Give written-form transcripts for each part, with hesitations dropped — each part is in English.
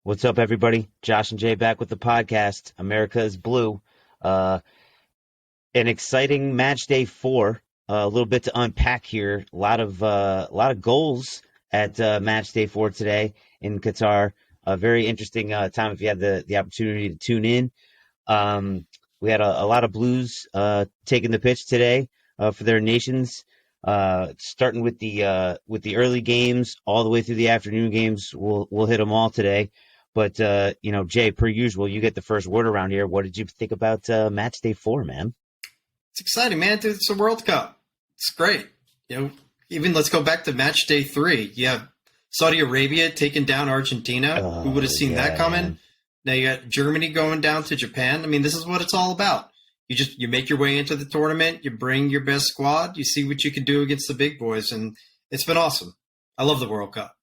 What's up, everybody? Josh and Jay back with the podcast. America is blue. Uh, an exciting match day four. A little bit to unpack here. A lot of goals at match day four today in Qatar. A very interesting time if you had the opportunity to tune in. Um, we had a lot of Blues taking the pitch today for their nations. Starting with the early games all the way through the afternoon games. We'll hit them all today. But Jay, per usual, you get the first word around here. What did you think about match day four, man? It's exciting, man. Dude, it's a World Cup. It's great. Even let's go back to match day three. You have Saudi Arabia taking down Argentina. Who would have Oh seen that yeah, coming? man. Now you got Germany going down to Japan. I mean, this is what it's all about. You make your way into the tournament. You bring your best squad. You see what you can do against the big boys, and it's been awesome. I love the World Cup.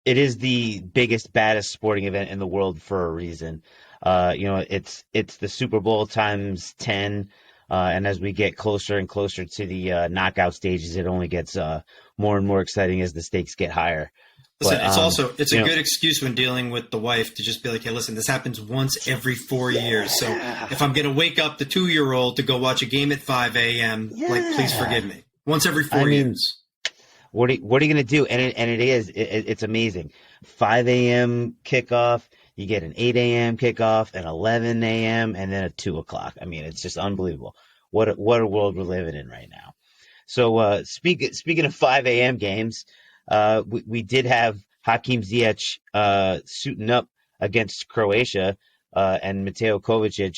It is the biggest, baddest sporting event in the world for a reason. It's the Super Bowl times 10, and as we get closer and closer to the knockout stages, it only gets more and more exciting as the stakes get higher. Listen, But it's a you know, good excuse when dealing with the wife to just be like, hey, listen, this happens once every 4 years. So yeah, if I'm gonna wake up the 2 year old to go watch a game at 5 a.m., like please yeah. forgive me. Once every I four mean, years. what are you gonna do? It's amazing. 5 a.m. kickoff. You get an 8 a.m. kickoff, an 11 a.m., and then a 2 o'clock. I mean, it's just unbelievable. What a world we're living in right now. So speaking of 5 a.m. games, we did have Hakim Ziyech suiting up against Croatia and Mateo Kovacic.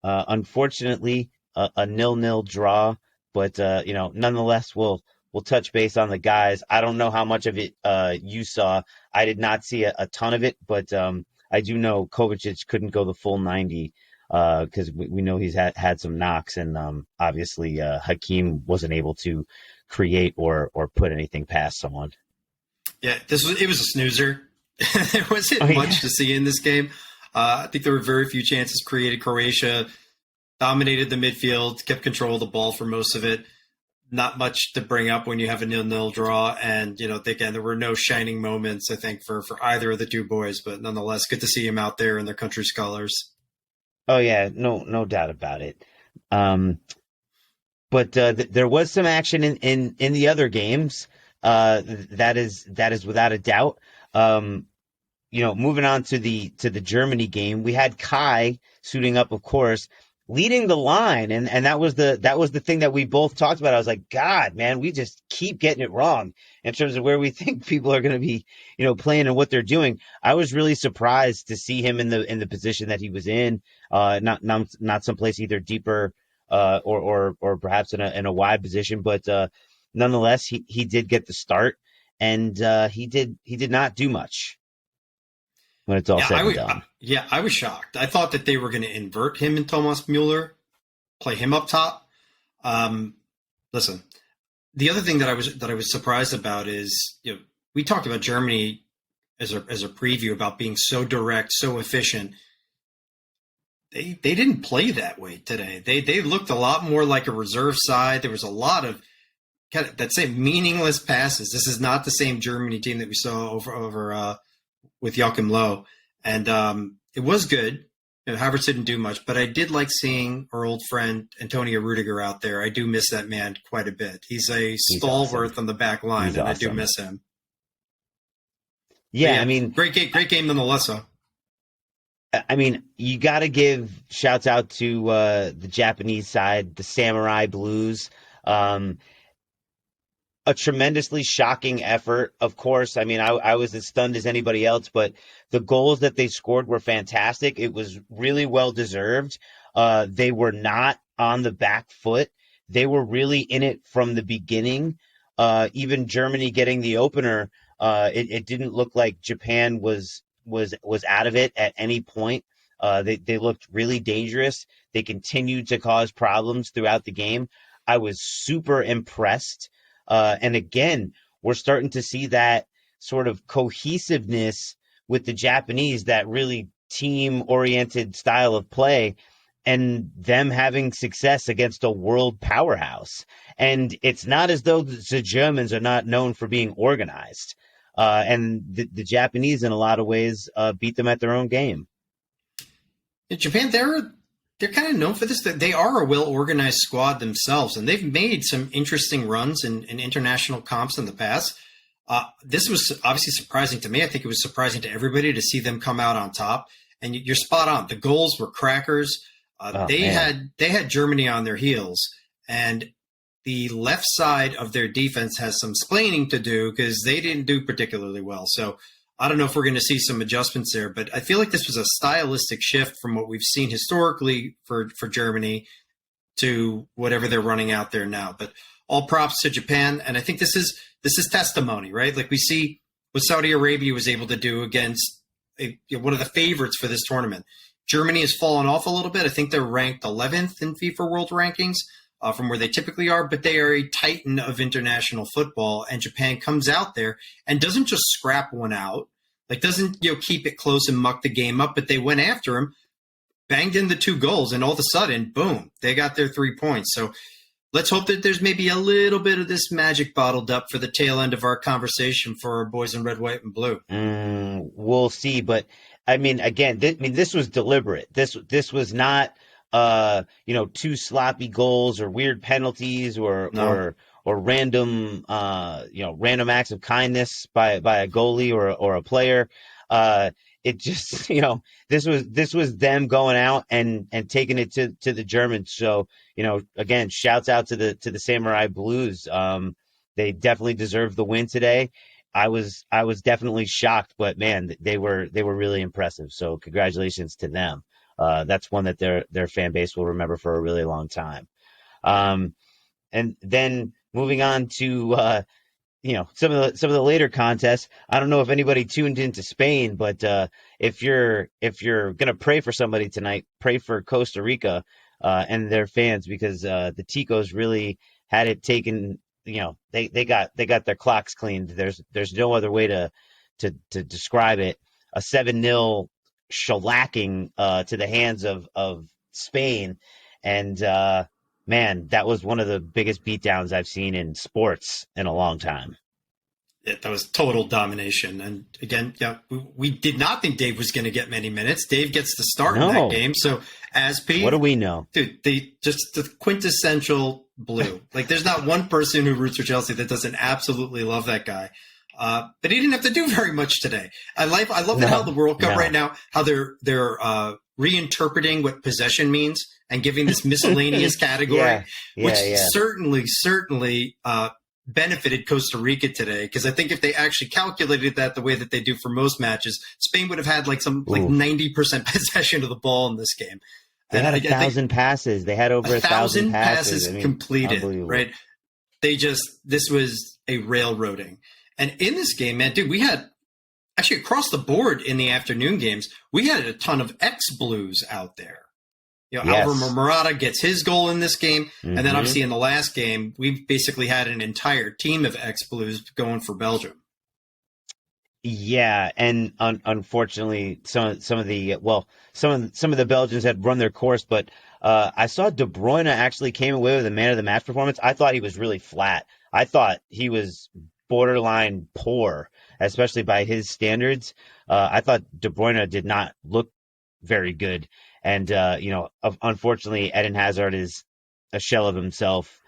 Unfortunately, a nil-nil draw, but nonetheless, we'll touch base on the guys. I don't know how much of it you saw. I did not see a ton of it, but I do know Kovacic couldn't go the full 90 because we know he's had some knocks, and obviously Hakeem wasn't able to create or put anything past someone. Yeah, it was a snoozer. There Oh wasn't yeah, much to see in this game. I think there were very few chances created. Croatia dominated the midfield, kept control of the ball for most of it. Not much to bring up when you have a nil-nil draw, and again, there were no shining moments. I think for either of the two boys, but nonetheless, good to see him out there in their country's colors. oh yeah, no doubt about it. Um, but there was some action in the other games. That is without a doubt. Um, Moving on to the Germany game, we had Kai suiting up, of course, leading the line, and that was the thing that we both talked about. I was like, God, man, we just keep getting it wrong in terms of where we think people are going to be, playing and what they're doing. I was really surprised to see him in the position that he was in, not someplace either deeper or perhaps in a wide position, but nonetheless, he did get the start, and he did not do much when it's all Yeah, said and done. I was shocked. I thought that they were going to invert him and Thomas Mueller, play him up top. Um, Listen, the other thing that I was surprised about is we talked about Germany as a preview about being so direct, so efficient. They didn't play that way today. They looked a lot more like a reserve side. There was a lot of kind of that same meaningless passes. This is not the same Germany team that we saw over with Joachim Low, and it was good. Havertz didn't do much, but I did like seeing our old friend Antonio Rudiger out there. I do miss that man quite a bit. He's a He's awesome. stalwart on the back line, He's and I do awesome. miss him. But Yeah, I yeah, mean, great game nonetheless. Though. you got to give shouts out to the Japanese side, the Samurai Blues. Um, a tremendously shocking effort, of course. I mean, I was as stunned as anybody else, but the goals that they scored were fantastic. It was really well deserved. They were not on the back foot. They were really in it from the beginning. Even Germany getting the opener, it didn't look like Japan was out of it at any point. They looked really dangerous. They continued to cause problems throughout the game. I was super impressed, and again, we're starting to see that sort of cohesiveness with the Japanese, that really team oriented style of play, and them having success against a world powerhouse. And it's not as though the Germans are not known for being organized. and the Japanese, in a lot of ways, beat them at their own game. In Japan, they're kind of known for this. That they are a well organized squad themselves, and they've made some interesting runs in international comps in the past. This was obviously surprising to me. I think it was surprising to everybody to see them come out on top. And you're spot on. The goals were crackers. They had Germany on their heels, and the left side of their defense has some splaining to do because they didn't do particularly well. So I don't know if we're going to see some adjustments there, but I feel like this was a stylistic shift from what we've seen historically for Germany to whatever they're running out there now. But all props to Japan, and I think this is testimony, right? Like we see what Saudi Arabia was able to do against one of the favorites for this tournament. Germany has fallen off a little bit. I think they're ranked 11th in FIFA World Rankings from where they typically are, but they are a titan of international football, and Japan comes out there and doesn't just scrap one out, like doesn't keep it close and muck the game up, but they went after him, banged in the 2 goals, and all of a sudden, boom, they got their 3 points. So let's hope that there's maybe a little bit of this magic bottled up for the tail end of our conversation for our boys in red, white, and blue. We'll see, but I mean, again, this was deliberate. This was not, 2 sloppy goals or weird penalties or random, random acts of kindness by a goalie or a player. It just, this was them going out and taking it to the Germans. So, again, shouts out to the Samurai Blues. They definitely deserve the win today. I was definitely shocked, but man, they were really impressive. So congratulations to them. That's one that their fan base will remember for a really long time. And then moving on to some of the later contests. I don't know if anybody tuned into Spain, but if you're gonna pray for somebody tonight, pray for Costa Rica and their fans, because the Ticos really had it taken. They got their clocks cleaned. There's no other way to describe it. A 7-0 shellacking to the hands of Spain, and man, that was one of the biggest beatdowns I've seen in sports in a long time. Yeah, that was total domination. And again, we did not think Dave was going to get many minutes. Dave gets to start in that game. So as Pete, what do we know? Dude, just the quintessential blue. Like there's not one person who roots for Chelsea that doesn't absolutely love that guy. But he didn't have to do very much today. I love how the World Cup right now, how they're reinterpreting what possession means and giving this miscellaneous category, which certainly benefited Costa Rica today. Because I think if they actually calculated that the way that they do for most matches, Spain would have had like 90% possession of the ball in this game. They had 1,000 passes. They had over 1,000 passes completed, right? This was a railroading. And in this game, man, dude, we had actually across the board in the afternoon games, we had a ton of ex-Blues out there. Alvaro Morata gets his goal in this game. Mm-hmm. And then obviously in the last game, we basically had an entire team of ex-Blues going for Belgium. Yeah, and unfortunately, some of the Belgians had run their course, but I saw De Bruyne actually came away with a man of the match performance. I thought he was really flat. I thought he was borderline poor, especially by his standards. I thought De Bruyne did not look very good, and unfortunately, Eden Hazard is a shell of himself.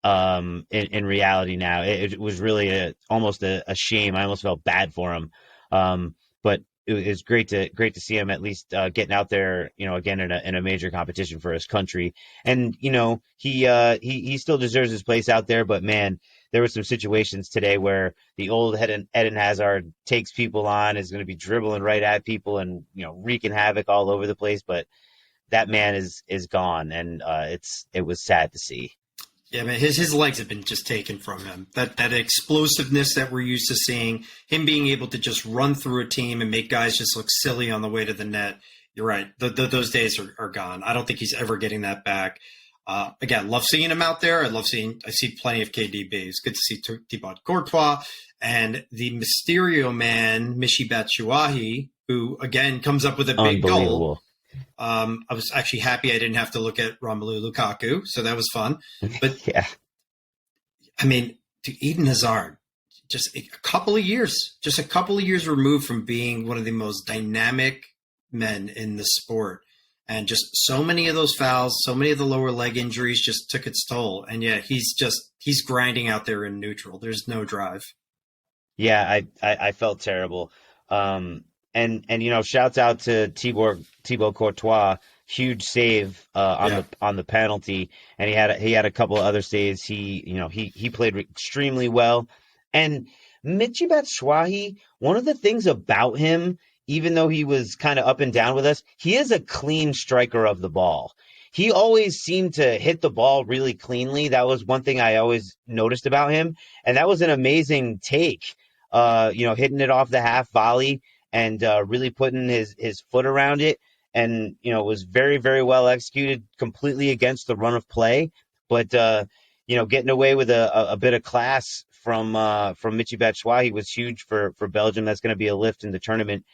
In reality now, it was really almost a shame. I almost felt bad for him, but it was great to see him at least getting out there, again in a major competition for his country. And he still deserves his place out there. But man, there were some situations today where the old Eden Hazard takes people on, is going to be dribbling right at people and wreaking havoc all over the place. But that man is gone, and it was sad to see. Yeah, man, his legs have been just taken from him. That explosiveness that we're used to seeing, him being able to just run through a team and make guys just look silly on the way to the net. You're right. Those days are gone. I don't think he's ever getting that back. Again, love seeing him out there. I see plenty of KDB. It's good to see Thibaut Courtois and the Mysterio man, Michy Batshuayi, who again comes up with a big goal. I was actually happy I didn't have to look at Romelu Lukaku, so that was fun. But yeah, I mean, to Eden Hazard, just a couple of years removed from being one of the most dynamic men in the sport. And just so many of those fouls, so many of the lower leg injuries just took its toll. And yeah, he's grinding out there in neutral. There's no drive. Yeah, I felt terrible. And shouts out to Thibaut Courtois, huge save on the penalty, and he had a couple of other saves. He played extremely well. And Michy Batshuayi, one of the things about him, even though he was kind of up and down with us, he is a clean striker of the ball. He always seemed to hit the ball really cleanly. That was one thing I always noticed about him, and that was an amazing take. Hitting it off the half volley and really putting his foot around it, and was very, very well executed, completely against the run of play, but getting away with a bit of class from Michy Batshuayi was huge for Belgium. That's going to be a lift in the tournament.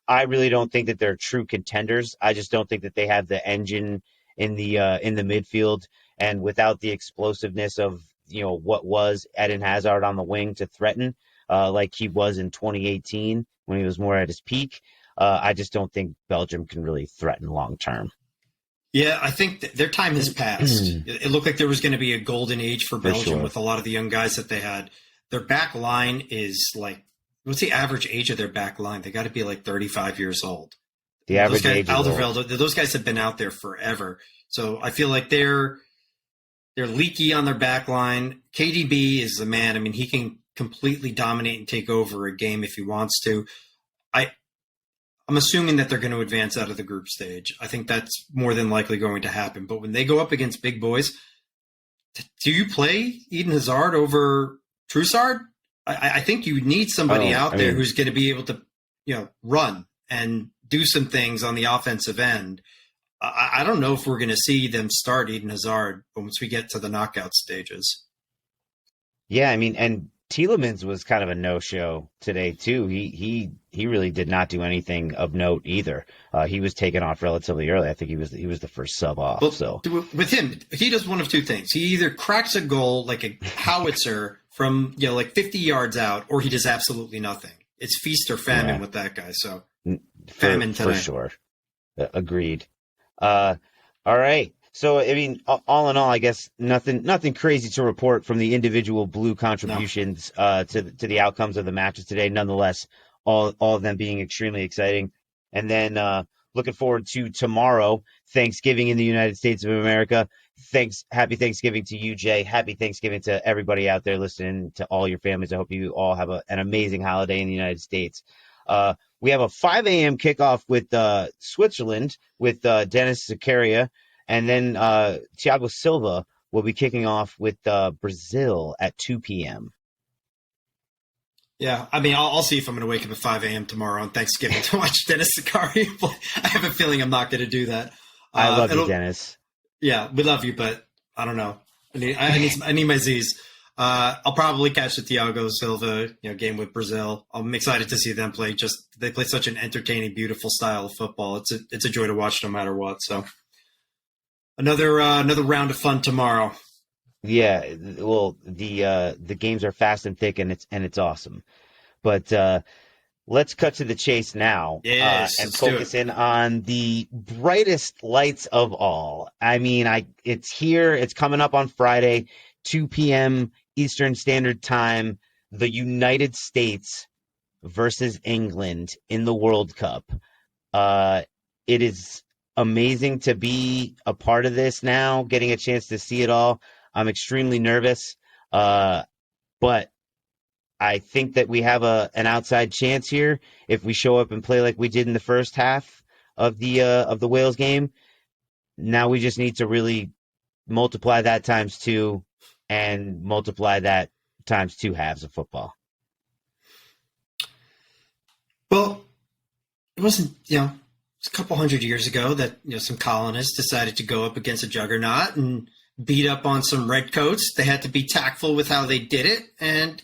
I really don't think that they're true contenders. I just don't think that they have the engine in the midfield, and without the explosiveness of what was Eden Hazard on the wing to threaten like he was in 2018 when he was more at his peak. I just don't think Belgium can really threaten long term. Yeah, I think their time has passed. It looked like there was going to be a golden age for Belgium with a lot of the young guys that they had. Their back line is like, what's the average age of their back line? They got to be like 35 years old. The average age is Alderweireld, those guys have been out there forever. So I feel like they're leaky on their back line. KDB is the man. I mean, he can completely dominate and take over a game if he wants to. I'm assuming that they're going to advance out of the group stage. I think that's more than likely going to happen. But when they go up against big boys, do you play Eden Hazard over Trossard? I think you need somebody out there who's going to be able to, run and do some things on the offensive end. I don't know if we're going to see them start Eden Hazard once we get to the knockout stages. Yeah, I mean, and Tielemans was kind of a no-show today too. He really did not do anything of note either. He was taken off relatively early. I think he was the first sub off. Well, so with him, he does one of two things. He either cracks a goal like a howitzer from like 50 yards out, or he does absolutely nothing. It's feast or famine with that guy. So famine today. For sure. Agreed. All right. So, I mean, all in all, I guess nothing crazy to report from the individual blue contributions to the outcomes of the matches today. Nonetheless, all of them being extremely exciting. And then looking forward to tomorrow, Thanksgiving in the United States of America. Happy Thanksgiving to you, Jay. Happy Thanksgiving to everybody out there listening, to all your families. I hope you all have an amazing holiday in the United States. We have a 5 a.m. kickoff with Switzerland with Dennis Zakaria. And then Thiago Silva will be kicking off with Brazil at 2 p.m. Yeah, I mean, I'll see if I'm going to wake up at 5 a.m. tomorrow on Thanksgiving to watch Dennis Zakaria. I have a feeling I'm not going to do that. I love you, Dennis. Yeah, we love you, but I don't know. I need my Z's. I'll probably catch the Thiago Silva game with Brazil. I'm excited to see them play. They play such an entertaining, beautiful style of football. It's a joy to watch no matter what. So. Another round of fun tomorrow. Yeah, well, the games are fast and thick, and it's awesome. But let's cut to the chase now, and focus in on the brightest lights of all. I mean, it's here. It's coming up on Friday, 2 p.m. Eastern Standard Time. The United States versus England in the World Cup. It is amazing to be a part of this now, getting a chance to see it all. I'm extremely nervous, but I think that we have an outside chance here if we show up and play like we did in the first half of the Wales game. Now we just need to really multiply that times 2 and multiply that times 2 halves of football. Well, it wasn't, it's a couple hundred years ago that some colonists decided to go up against a juggernaut and beat up on some redcoats. They had to be tactful with how they did it. And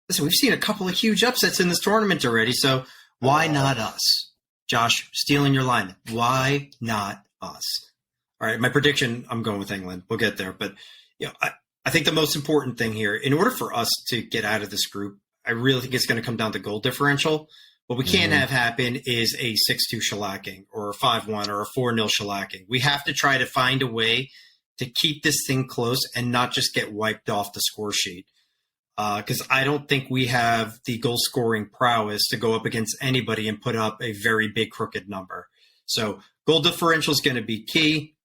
listen, we've seen a couple of huge upsets in this tournament already. So why not us? Josh, stealing your line. Why not us? All right, my prediction, I'm going with England. We'll get there. But I think the most important thing here, in order for us to get out of this group, I really think it's going to come down to goal differential. What we can't Mhm. have happen is a 6-2 shellacking or a 5-1 or a 4-0 shellacking. We have to try to find a way to keep this thing close and not just get wiped off the score sheet. Because I don't think we have the goal scoring prowess to go up against anybody and put up a very big crooked number. So goal differential is going to be key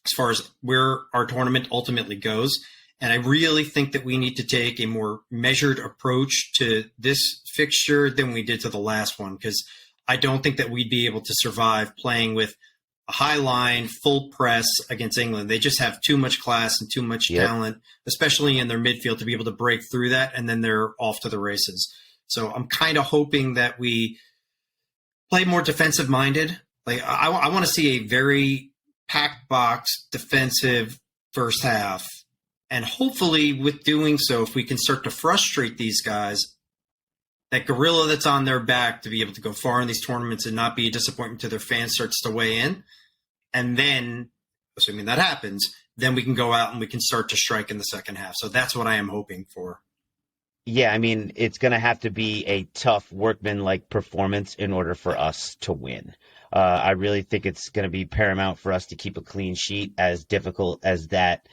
as far as where our tournament ultimately goes. And I really think that we need to take a more measured approach to this fixture than we did to the last one, because I don't think that we'd be able to survive playing with a high line, full press against England. They just have too much class and too much Yep. talent, especially in their midfield, to be able to break through that, and then they're off to the races. So I'm kind of hoping that we play more defensive minded. Like I want to see a very packed box defensive first half. And hopefully with doing so, if we can start to frustrate these guys, that gorilla that's on their back to be able to go far in these tournaments and not be a disappointment to their fans starts to weigh in. And then, assuming that happens, then we can go out and we can start to strike in the second half. So that's what I am hoping for. Yeah, I mean, it's going to have to be a tough workman-like performance in order for us to win. I really think it's going to be paramount for us to keep a clean sheet, as difficult as that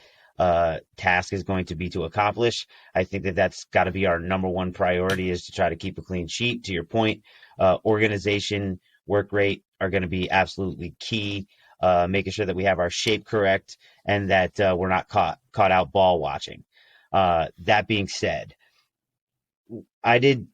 task is going to be to accomplish. I think that that's got to be our number one priority, is to try to keep a clean sheet. To your point, organization, work rate are going to be absolutely key. Making sure that we have our shape correct and that we're not caught out ball watching. That being said, I did,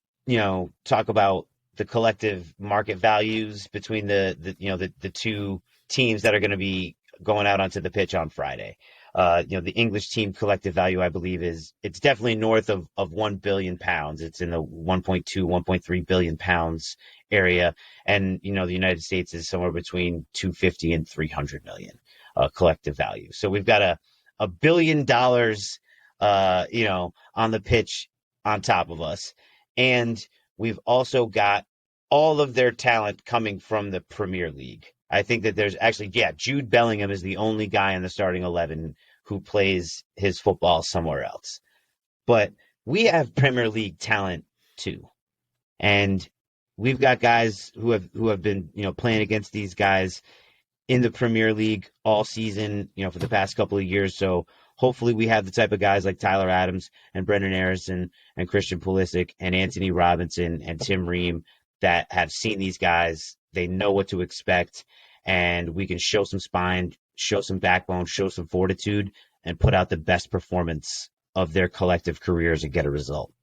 talk about the collective market values between the two teams that are going to be going out onto the pitch on Friday. The English team collective value, I believe, it's definitely north of £1 billion. It's in the 1.2, 1.3 billion pounds area. And, the United States is somewhere between 250 and 300 million collective value. So we've got a $1 billion, on the pitch on top of us. And we've also got all of their talent coming from the Premier League. I think that there's actually, Jude Bellingham is the only guy in the starting 11 who plays his football somewhere else. But we have Premier League talent too. And we've got guys who have been, playing against these guys in the Premier League all season, for the past couple of years. So hopefully we have the type of guys like Tyler Adams and Brendan Harrison and Christian Pulisic and Anthony Robinson and Tim Ream that have seen these guys. They know what to expect, and we can show some spine, show some backbone, show some fortitude, and put out the best performance of their collective careers and get a result.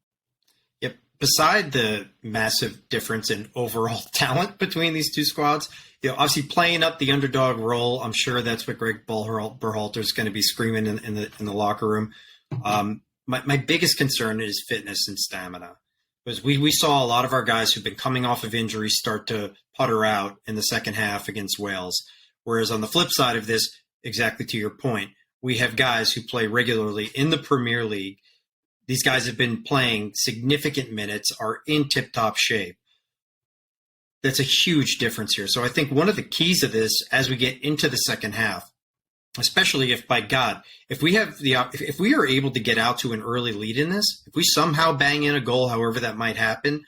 Yep. Beside the massive difference in overall talent between these two squads, obviously playing up the underdog role, I'm sure that's what Greg Berhalter is going to be screaming in the locker room. My biggest concern is fitness and stamina, because we saw a lot of our guys who've been coming off of injuries start to putter out in the second half against Wales. Whereas on the flip side of this, exactly to your point, we have guys who play regularly in the Premier League. These guys have been playing significant minutes, are in tip-top shape. That's a huge difference here. So I think one of the keys of this, as we get into the second half, especially if, by God, if we are able to get out to an early lead in this, if we somehow bang in a goal, however that might happen,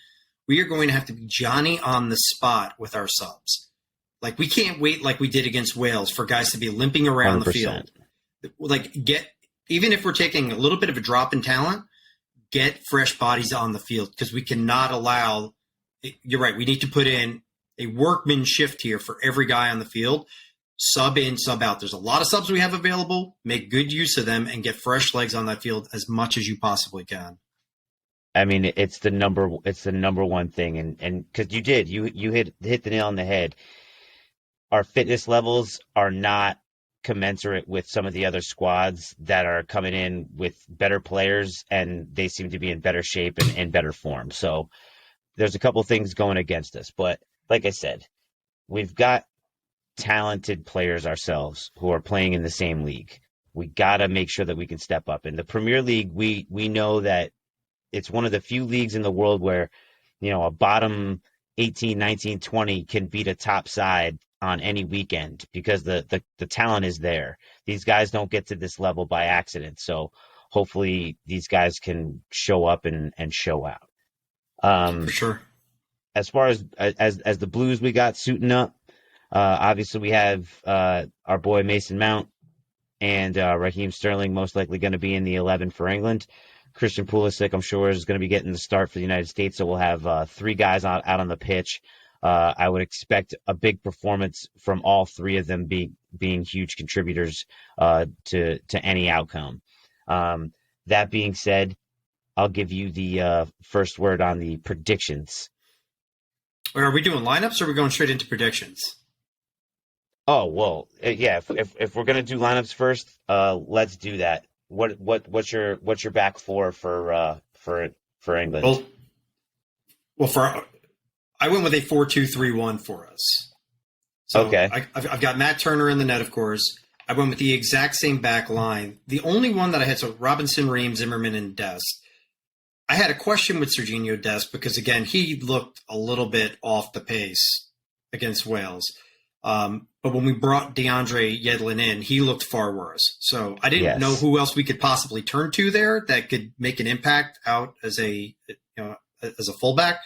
we are going to have to be Johnny on the spot with our subs. Like, we can't wait like we did against Wales for guys to be limping around 100%. the field. Like, even if we're taking a little bit of a drop in talent, get fresh bodies on the field, because we cannot allow. You're right. We need to put in a workman shift here for every guy on the field. Sub in, sub out. There's a lot of subs we have available. Make good use of them and get fresh legs on that field as much as you possibly can. I mean, it's the number one thing, and because you hit the nail on the head. Our fitness levels are not commensurate with some of the other squads that are coming in with better players, and they seem to be in better shape and in better form. So there's a couple things going against us. But like I said, we've got talented players ourselves who are playing in the same league. We got to make sure that we can step up. In the Premier League, we know that it's one of the few leagues in the world where, a bottom 18, 19, 20 can beat a top side on any weekend because the talent is there. These guys don't get to this level by accident. So hopefully these guys can show up and show out. For sure. As far as the Blues we got suiting up, obviously we have our boy Mason Mount and Raheem Sterling most likely going to be in the 11 for England. Christian Pulisic, I'm sure, is going to be getting the start for the United States. So we'll have three guys out on the pitch. I would expect a big performance from all three of them being huge contributors to any outcome. That being said, I'll give you the first word on the predictions. Are we doing lineups or are we going straight into predictions? Oh well, yeah. If we're gonna do lineups first, let's do that. What's your back four for England? Well, I went with a 4-2-3-1 for us. So Okay. I've got Matt Turner in the net, of course. I went with the exact same back line. The only one that I had, so Robinson, Ream, Zimmerman, and Dest. I had a question with Serginho Dest because, again, he looked a little bit off the pace against Wales. But when we brought DeAndre Yedlin in, he looked far worse. So I didn't know who else we could possibly turn to there that could make an impact out as a fullback.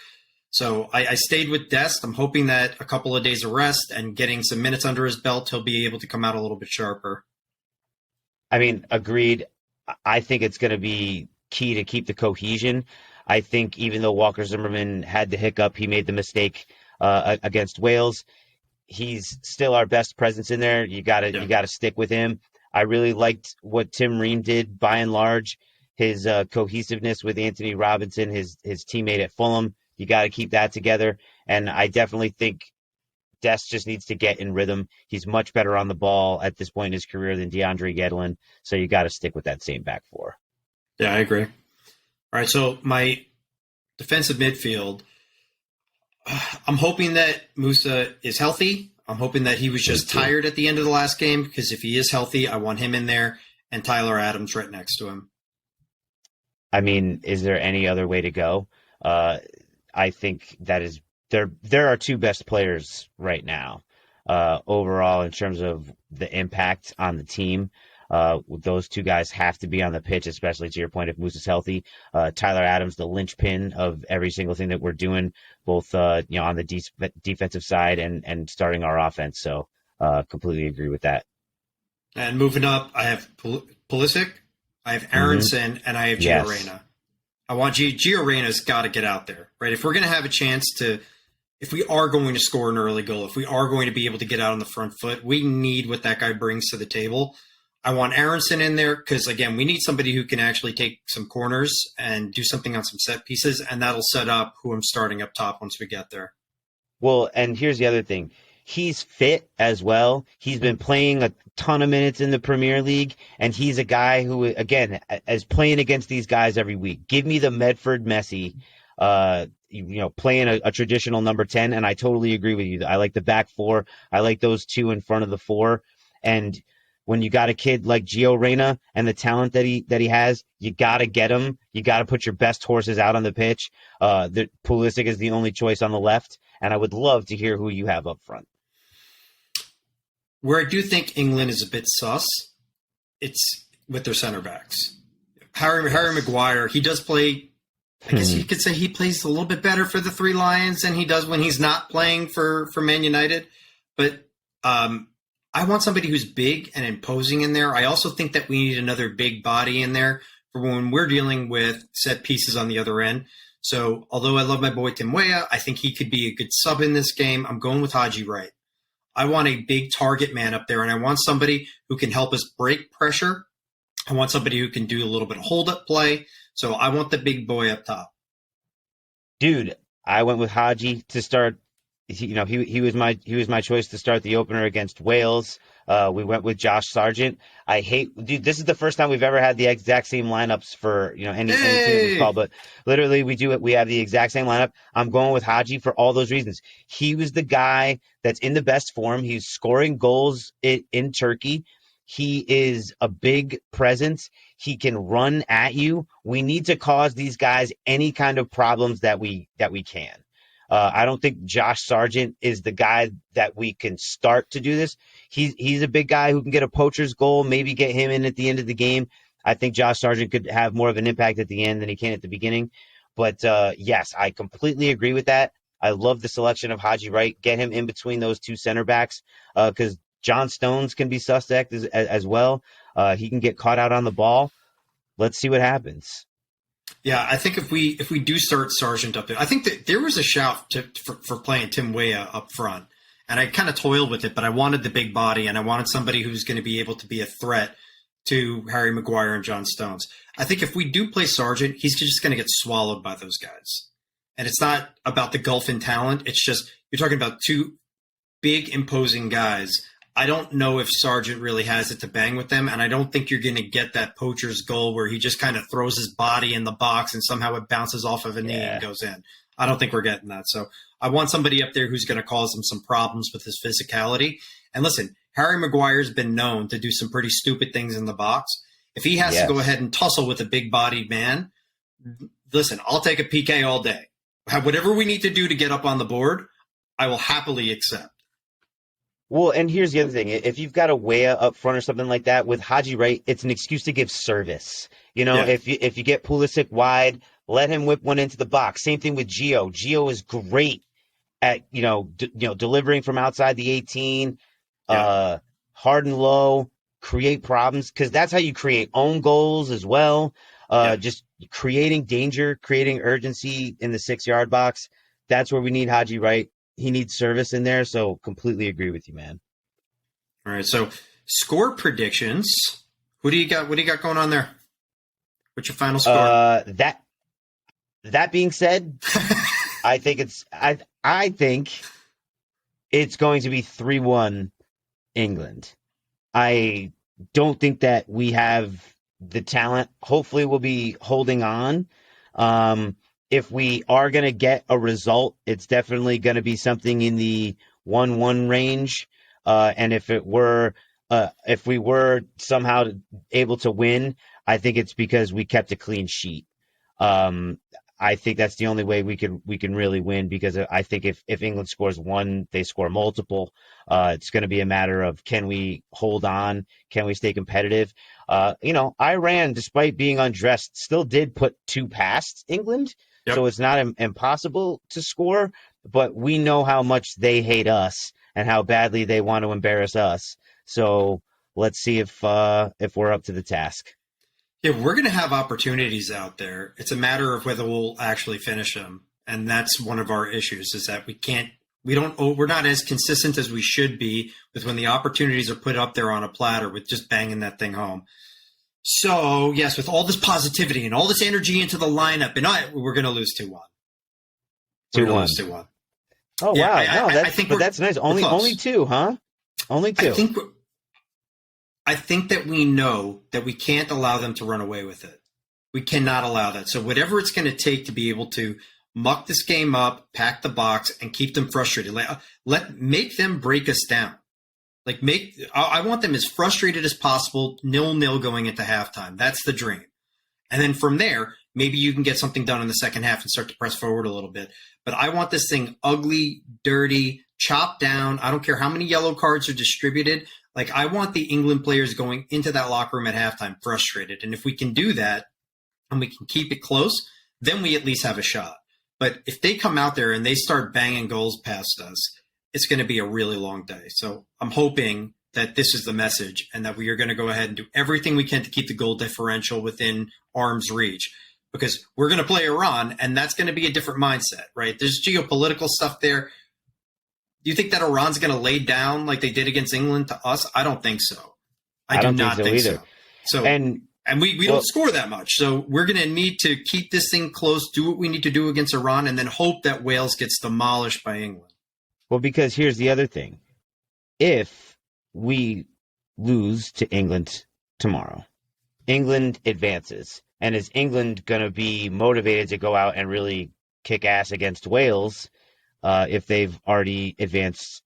So I stayed with Dest. I'm hoping that a couple of days of rest and getting some minutes under his belt, he'll be able to come out a little bit sharper. I mean, agreed. I think it's going to be key to keep the cohesion. I think even though Walker Zimmerman had the hiccup, he made the mistake against Wales. He's still our best presence in there. You gotta stick with him. I really liked what Tim Ream did by and large. His cohesiveness with Anthony Robinson, his teammate at Fulham. You got to keep that together. And I definitely think Dest just needs to get in rhythm. He's much better on the ball at this point in his career than DeAndre Yedlin. So you got to stick with that same back four. Yeah, I agree. All right, so my defensive midfield, I'm hoping that Musa is healthy. I'm hoping that he was just tired at the end of the last game, because if he is healthy, I want him in there and Tyler Adams right next to him. I mean, is there any other way to go? I think that is there are two best players right now overall in terms of the impact on the team. Those two guys have to be on the pitch, especially to your point, if Moose is healthy. Tyler Adams, the linchpin of every single thing that we're doing, both on the defensive side and starting our offense. So completely agree with that. And moving up, I have Pulisic, I have Aronson, and I have Gio Reyna. I want Gio Reyna's got to get out there, right? If we're going to have a chance if we are going to score an early goal, if we are going to be able to get out on the front foot, we need what that guy brings to the table. I want Aronson in there because, again, we need somebody who can actually take some corners and do something on some set pieces, and that'll set up who I'm starting up top once we get there. Well, and here's the other thing. He's fit as well. He's been playing a ton of minutes in the Premier League, and he's a guy who, again, is playing against these guys every week. Give me the Medford Messi, playing a traditional number 10, and I totally agree with you. I like the back four. I like those two in front of the four, and when you got a kid like Gio Reyna and the talent that he has, you got to get him. You got to put your best horses out on the pitch. Pulisic is the only choice on the left, and I would love to hear who you have up front. Where I do think England is a bit sus, it's with their center backs. Harry Maguire, he does play, I guess you could say he plays a little bit better for the Three Lions than he does when he's not playing for Man United. But I want somebody who's big and imposing in there. I also think that we need another big body in there for when we're dealing with set pieces on the other end. So although I love my boy Tim Weah, I think he could be a good sub in this game. I'm going with Haji Wright. I want a big target man up there, and I want somebody who can help us break pressure. I want somebody who can do a little bit of hold-up play. So I want the big boy up top. Dude, I went with Haji to start. He was my choice to start the opener against Wales. We went with Josh Sargent. Dude, this is the first time we've ever had the exact same lineups for any team this call, but literally we have the exact same lineup. I'm going with Haji for all those reasons. He was the guy that's in the best form. He's scoring goals in Turkey. He is a big presence. He can run at you. We need to cause these guys any kind of problems that we can. I don't think Josh Sargent is the guy that we can start to do this. He's a big guy who can get a poacher's goal, maybe get him in at the end of the game. I think Josh Sargent could have more of an impact at the end than he can at the beginning. But yes, I completely agree with that. I love the selection of Haji Wright. Get him in between those two center backs because John Stones can be suspect as well. He can get caught out on the ball. Let's see what happens. Yeah, I think if we do start Sargent up there, I think that there was a shout for playing Tim Weah up front, and I kind of toiled with it, but I wanted the big body, and I wanted somebody who's going to be able to be a threat to Harry Maguire and John Stones. I think if we do play Sargent, he's just going to get swallowed by those guys, and it's not about the gulf in talent. It's just you're talking about two big, imposing guys. I don't know if Sargent really has it to bang with them, and I don't think you're going to get that poacher's goal where he just kind of throws his body in the box and somehow it bounces off of a knee and goes in. I don't think we're getting that. So I want somebody up there who's going to cause them some problems with his physicality. And listen, Harry Maguire's been known to do some pretty stupid things in the box. If he has to go ahead and tussle with a big-bodied man, listen, I'll take a PK all day. Whatever we need to do to get up on the board, I will happily accept. Well, and here's the other thing. If you've got a Weah up front or something like that with Haji Wright, it's an excuse to give service. You know, if you get Pulisic wide, let him whip one into the box. Same thing with Gio. Gio is great at, delivering from outside the 18, hard and low, create problems, because that's how you create own goals as well. Just creating danger, creating urgency in the 6-yard box. That's where we need Haji Wright. He needs service in there, so completely agree with you, man. All right, so score predictions. Who do you got? What do you got going on there? What's your final score? That being said, I think it's going to be 3-1 England. I don't think that we have the talent. Hopefully, we'll be holding on. If we are going to get a result, it's definitely going to be something in the 1-1 range. And if we were somehow able to win, I think it's because we kept a clean sheet. I think that's the only way we can really win, because I think if England scores one, they score multiple. It's going to be a matter of, can we hold on? Can we stay competitive? Iran, despite being undressed, still did put 2 past England. Yep. So it's not impossible to score, but we know how much they hate us and how badly they want to embarrass us. So let's see if we're up to the task. Yeah, we're going to have opportunities out there. It's a matter of whether we'll actually finish them, and that's one of our issues. Is that we're not as consistent as we should be with when the opportunities are put up there on a platter with just banging that thing home. So, yes, with all this positivity and all this energy into the lineup, and we're going to lose 2-1. 2-1. Oh, yeah, wow. That's nice. Only 2, huh? Only 2. I think that we know that we can't allow them to run away with it. We cannot allow that. So whatever it's going to take to be able to muck this game up, pack the box, and keep them frustrated. Make them break us down. I want them as frustrated as possible, 0-0 going into halftime. That's the dream. And then from there, maybe you can get something done in the second half and start to press forward a little bit. But I want this thing ugly, dirty, chopped down. I don't care how many yellow cards are distributed. I want the England players going into that locker room at halftime frustrated. And if we can do that and we can keep it close, then we at least have a shot. But if they come out there and they start banging goals past us, it's going to be a really long day. So I'm hoping that this is the message and that we are going to go ahead and do everything we can to keep the goal differential within arm's reach, because we're going to play Iran, and that's going to be a different mindset, right? There's geopolitical stuff there. Do you think that Iran's going to lay down like they did against England to us? I don't think so. I do not think so. So, and we don't score that much. So we're going to need to keep this thing close, do what we need to do against Iran, and then hope that Wales gets demolished by England. Well, because here's the other thing. If we lose to England tomorrow, England advances. And is England going to be motivated to go out and really kick ass against Wales if they've already advanced,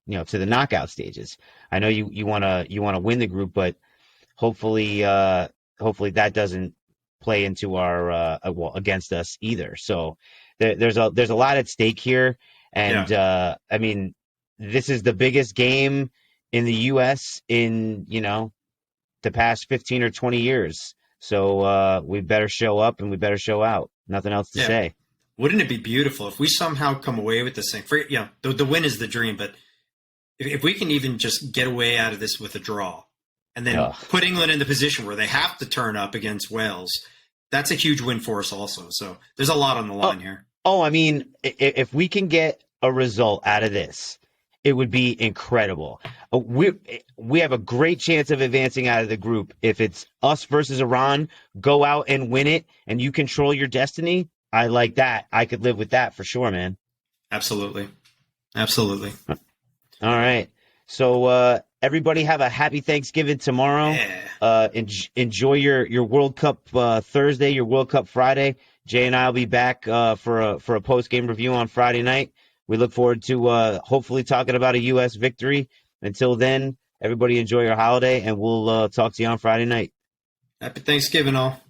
to the knockout stages? I know you want to win the group, but hopefully that doesn't play into our against us either. So there's a lot at stake here. And, this is the biggest game in the U.S. in, the past 15 or 20 years. So we better show up and we better show out. Nothing else to say. Wouldn't it be beautiful if we somehow come away with this thing? The win is the dream, but if we can even just get away out of this with a draw, and then put England in the position where they have to turn up against Wales, that's a huge win for us also. So there's a lot on the line here. Oh, I mean, if we can get a result out of this, it would be incredible. We have a great chance of advancing out of the group. If it's us versus Iran, go out and win it, and you control your destiny. I like that. I could live with that for sure, man. Absolutely. All right. So everybody have a happy Thanksgiving tomorrow. Yeah. Enjoy your World Cup Thursday, your World Cup Friday. Jay and I will be back for a post-game review on Friday night. We look forward to hopefully talking about a U.S. victory. Until then, everybody enjoy your holiday, and we'll talk to you on Friday night. Happy Thanksgiving, all.